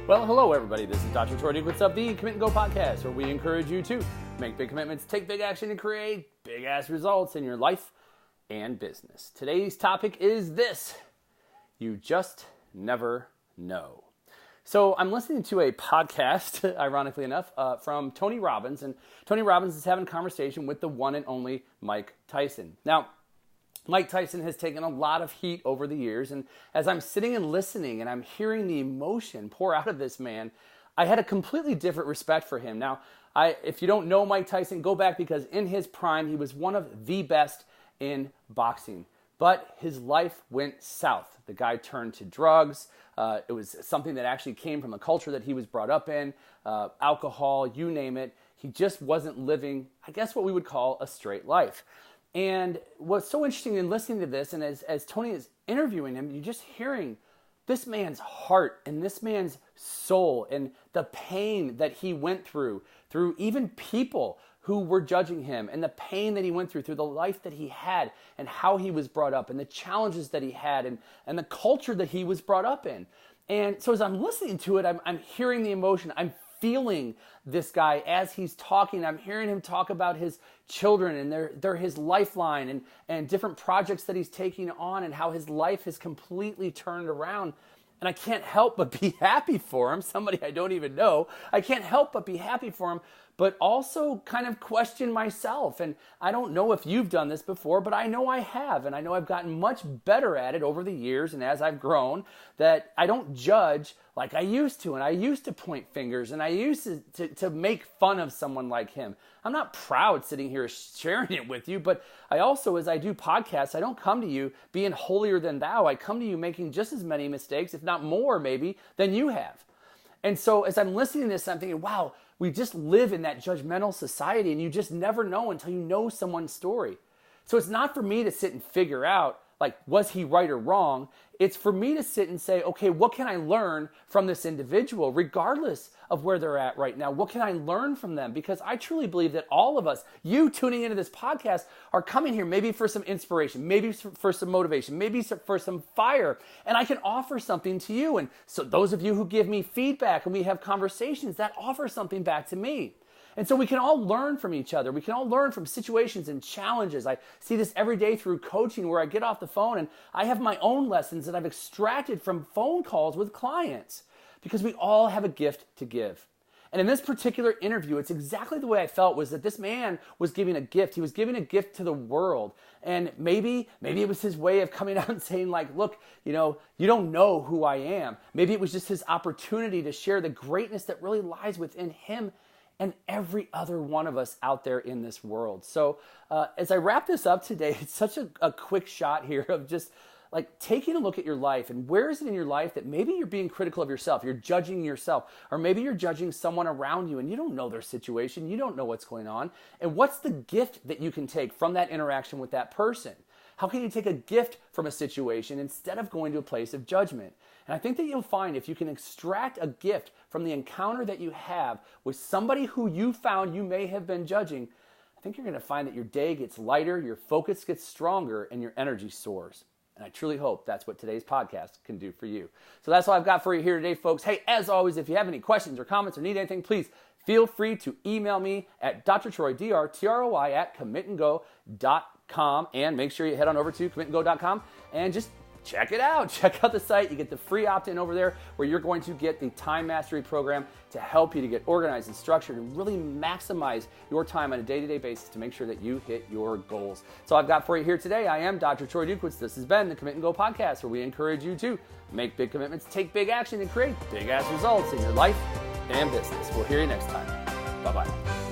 Well, hello everybody. This is Dr. Troy Duke of the Commit and Go podcast, where we encourage you to make big commitments, take big action, and create big-ass results in your life and business. Today's topic is this: you just never know. So I'm listening to a podcast, ironically enough, from Tony Robbins, and Tony Robbins is having a conversation with the one and only Mike Tyson. Now, Mike Tyson has taken a lot of heat over the years, and as I'm sitting and listening and I'm hearing the emotion pour out of this man, I had a completely different respect for him. Now, if you don't know Mike Tyson, go back, because in his prime, he was one of the best in boxing. But his life went south. The guy turned to drugs. It was something that actually came from the culture that he was brought up in, alcohol, you name it. He just wasn't living, I guess, what we would call a straight life. And what's so interesting in listening to this, and as Tony is interviewing him, you're just hearing this man's heart and this man's soul and the pain that he went through even people who were judging him, and the pain that he went through the life that he had and how he was brought up and the challenges that he had and the culture that he was brought up in. And so as I'm listening to it, I'm hearing the emotion. I'm feeling this guy as he's talking. I'm hearing him talk about his children, and they're his lifeline, and different projects that he's taking on, and how his life has completely turned around. And I can't help but be happy for him, somebody I don't even know. I can't help but be happy for him, but also kind of question myself. And I don't know if you've done this before, but I know I have. And I know I've gotten much better at it over the years, and as I've grown, that I don't judge like I used to. And I used to point fingers, and I used to make fun of someone like him. I'm not proud sitting here sharing it with you, but I also, as I do podcasts, I don't come to you being holier than thou. I come to you making just as many mistakes, if not more maybe, than you have. And so as I'm listening to this, I'm thinking, wow, we just live in that judgmental society, and you just never know until you know someone's story. So it's not for me to sit and figure out, like, was he right or wrong? It's for me to sit and say, okay, what can I learn from this individual, regardless of where they're at right now? What can I learn from them? Because I truly believe that all of us, you tuning into this podcast, are coming here maybe for some inspiration, maybe for some motivation, maybe for some fire, and I can offer something to you. And so those of you who give me feedback and we have conversations, that offer something back to me. And so we can all learn from each other. We can all learn from situations and challenges. I see this every day through coaching, where I get off the phone and I have my own lessons that I've extracted from phone calls with clients, because we all have a gift to give. And in this particular interview, it's exactly the way I felt, was that this man was giving a gift. He was giving a gift to the world. And maybe it was his way of coming out and saying, like, look, you don't know who I am. Maybe it was just his opportunity to share the greatness that really lies within him and every other one of us out there in this world. So as I wrap this up today, it's such a quick shot here of just like taking a look at your life, and where is it in your life that maybe you're being critical of yourself, you're judging yourself, or maybe you're judging someone around you and you don't know their situation, you don't know what's going on, and what's the gift that you can take from that interaction with that person? How can you take a gift from a situation instead of going to a place of judgment? And I think that you'll find, if you can extract a gift from the encounter that you have with somebody who you found you may have been judging, I think you're going to find that your day gets lighter, your focus gets stronger, and your energy soars. And I truly hope that's what today's podcast can do for you. So that's all I've got for you here today, folks. Hey, as always, if you have any questions or comments or need anything, please feel free to email me at drtroy, DRTROY, at commitandgo.com. And make sure you head on over to commitandgo.com and just check it out. Check out the site. You get the free opt-in over there, where you're going to get the Time Mastery program to help you to get organized and structured and really maximize your time on a day-to-day basis to make sure that you hit your goals. So I've got for you here today. I am Dr. Troy Dukowitz. This has been the Commit and Go podcast, where we encourage you to make big commitments, take big action, and create big-ass results in your life and business. We'll hear you next time. Bye-bye.